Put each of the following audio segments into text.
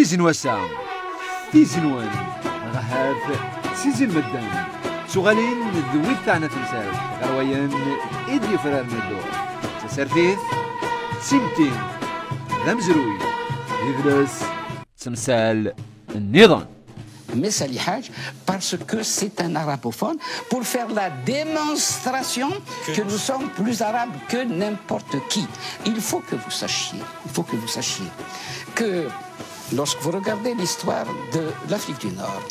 تيزن وسام تيزن وان غهاف سيزن مدان سوغالين ذوي تاعنا تمثال غرويان إدي فرار ندور تسرفيث سمتين ذا مزروي يدرس تمثال النظام Messali Haj, parce que c'est un arabophone, pour faire la démonstration que nous sommes plus arabes que n'importe qui. Il faut que vous sachiez que lorsque vous regardez l'histoire de l'Afrique du Nord,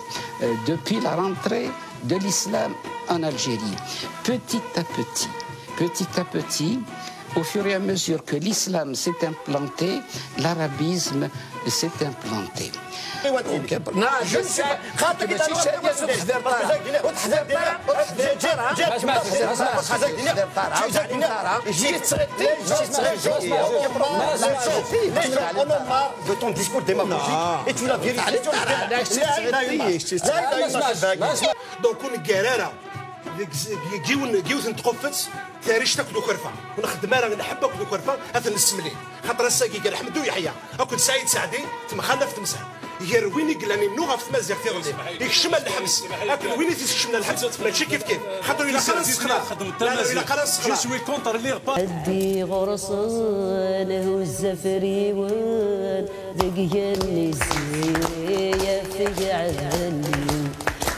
depuis la rentrée de l'islam en Algérie, petit à petit, au fur et à mesure que l'islam s'est implanté, l'arabisme s'est implanté. je ne sais de ton discours démagogique et tu l'as vérifié. Donc on est guerrier. يجيو نتقفز تاريشتك دو كرفه ونخدم انا نحبك دو كرفه هذا نسملي خاطر الساقي قال احمد ويحيى اكون سعيد سعدي تمخلف تمسح يرويني قلاني نوغا في تمازيغ في غلي يكشم الحبس اكل وين تيشمنا الحبس ماشي كيف خاطر الا قرص الا قرص جو سوي كونتر لي ادي غرصان والزفري وان دقيا النسيه في عذني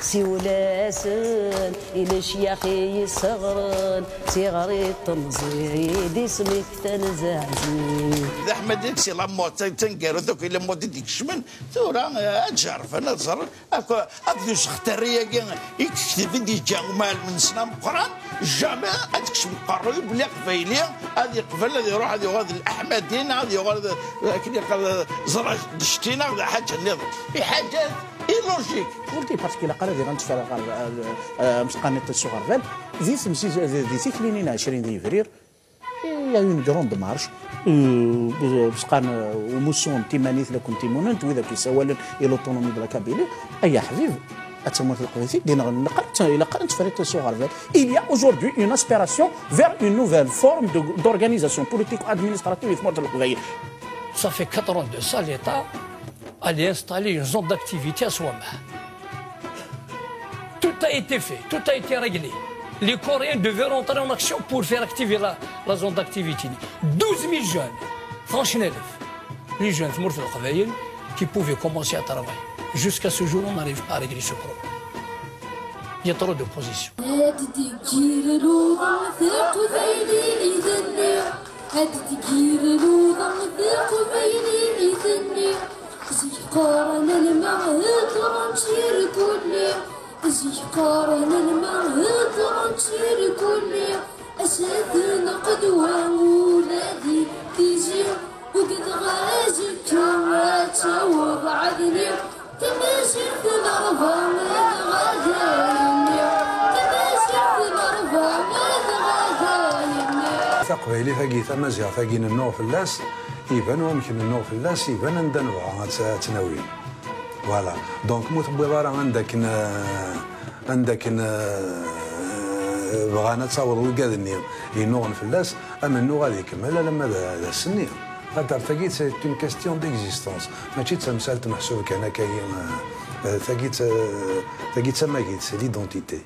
سولاسن إلى شياخي صغران صغري تمزيد اسمك تنزعزي أحمد يكسي لما تنقر ذوك إلى ما تديك شمن ثورة أتشرف أنا صار أكو أدوس اختارية يكتب دي جمال من سنة قرآن الجامع أدكش مقرب بلي قفيلي هذه قفل هذه يروح هذه غاد الأحمدين هذه غاد كي قال زرع دشتينا هذا حاجة اللي في حاجات اي لوجيك قلتي باسكو لا قال غنتفرغ مسقانه الصغار دي سيكلينين 20 ديفرير يا اون كروند مارش مسقان وموسون تيمانيت لا كنت موننت واذا كيسوالن الاوتونومي دو لا كابيلي اي حبيب اتسمى القضيه دينا نقرت الى قرنت فريت الصغار il y a aujourd'hui une aspiration vers une nouvelle forme d'organisation politique administrative في مورد القضيه. Ça fait 4 ans de ça, l'État allait installer une zone d'activité à Souama. Tout a été fait, tout a été réglé. Les Coréens devaient rentrer en action pour faire activer la zone d'activité. 12 000 jeunes, franchement, les jeunes qui pouvaient commencer à travailler. Jusqu'à ce jour, on n'arrive pas à régler ce problème. Il y a trop d'opposition. قارن المعهد رنشير كلي قارن المعهد رنشير كلي أشاثنا قدوة ولادي تيجي وقد غاجي كرات وضعدني تماشي في الأرض من غدايني تماشي في الأرض من غدايني ثقبيلي ثقي ثمازيغ ثقي النوع في اللاس يبان ويمكن النوع في اللاس يبان ندنوع تناوين فوالا دونك موت بوضاره عندك بغانا تصور وكادني ينوغن في اللاس اما النوع غادي يكمل لما هذا السني خاطر ثقيت سي اون كاستيون ديكزيستونس ماشي تمثال محسوب كان كاين ثقيت سماكيت سي ليدونتيتي.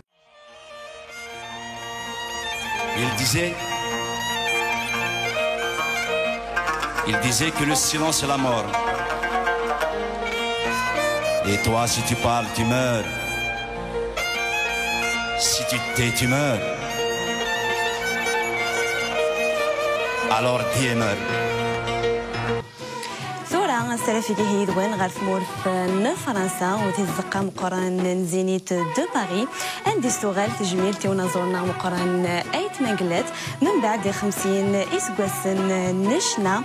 Il disait que le silence est la mort. Et toi, si tu parles, tu meurs. Si tu tais, tu meurs. Alors dis et meurs. ثورة السلفية هي دوين غالف مورف فرنسا وتزقى مقرن زينيت دو باري عندي استغال تجميل تيونا زورنا مقرن ايت منقلات من بعد 50 اسكواس نشنا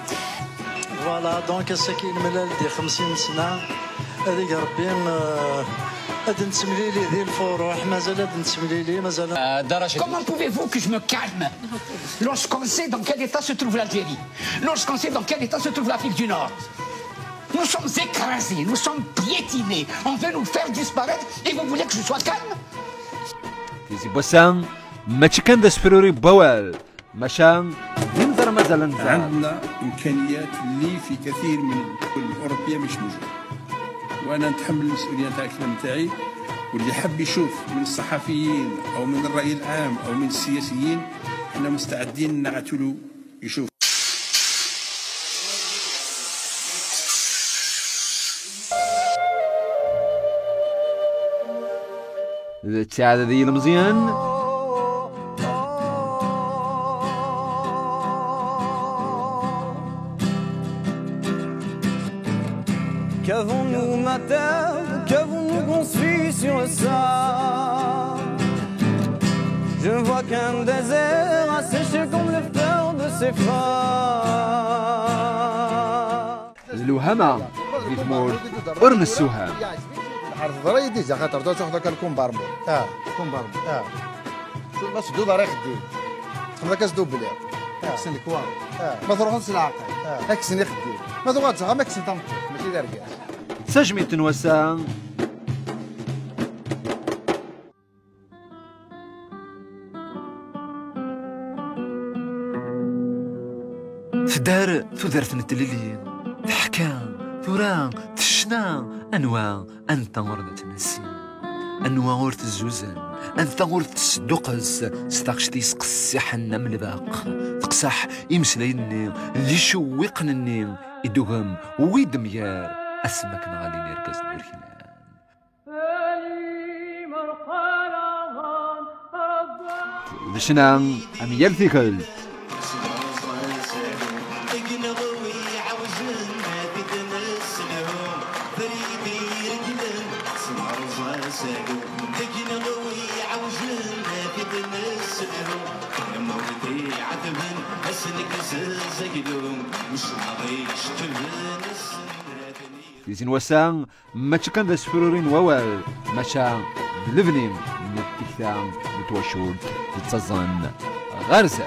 فوالا دونك السكين ملال دي 50 سنة هذيك ربي هاد نتسمليلي ذي الفروح مازال هاد نتسمليلي مازال درجة. Comment pouvez-vous que je me calme lorsqu'on sait dans quel état se trouve l'Algérie, lorsqu'on sait dans quel état se trouve l'Afrique du Nord? Nous sommes écrasés, nous sommes piétinés. On veut nous faire disparaître et vous voulez que je sois calme? تيزي بوسام ماشي كان ذا سبيروري بوال مشان ينظر مازال عندنا إمكانيات اللي في كثير من الدول الأوروبية مش موجودة. وانا نتحمل المسؤوليه تاع الكلام تاعي، واللي حب يشوف من الصحفيين او من الراي العام او من السياسيين احنا مستعدين نعتوا له يشوف. التعادة ذي المزيان Qu'avons-nous ma terre, qu'avons-nous construit sur ça? Je ne vois qu'un désert asséché comme le fleur de ses phares. الوهمة في ثمور قرن السوهام. عرض ضري ديجا خاطر دوت تاخذ كومبارمو. كومبارمو. شو بس دو ضري خدي. خذ كاس دو بلي. اكسن الكوار. ما تروحش العقل. اكسن يخدي. ما تغادش غير اكسن تنطق ماشي دار كاع. سجمي تنوسا تدار تدارت نتللين تحكام ثوران تشنا انواع انت غردة نسيم انواع غورت الزوزن انت غورت الصدقز ستاقشتي سقسي حنا من الباق تقصح يمسليني اللي شوقنني يدوهم ويدميار اسمك نغالي نركز نوركلان دشنا اميال ثيكل يزين وسان ما كان ذا سفرورين ووال مشا بلفنين من التكتام متوشود تتزن غرزة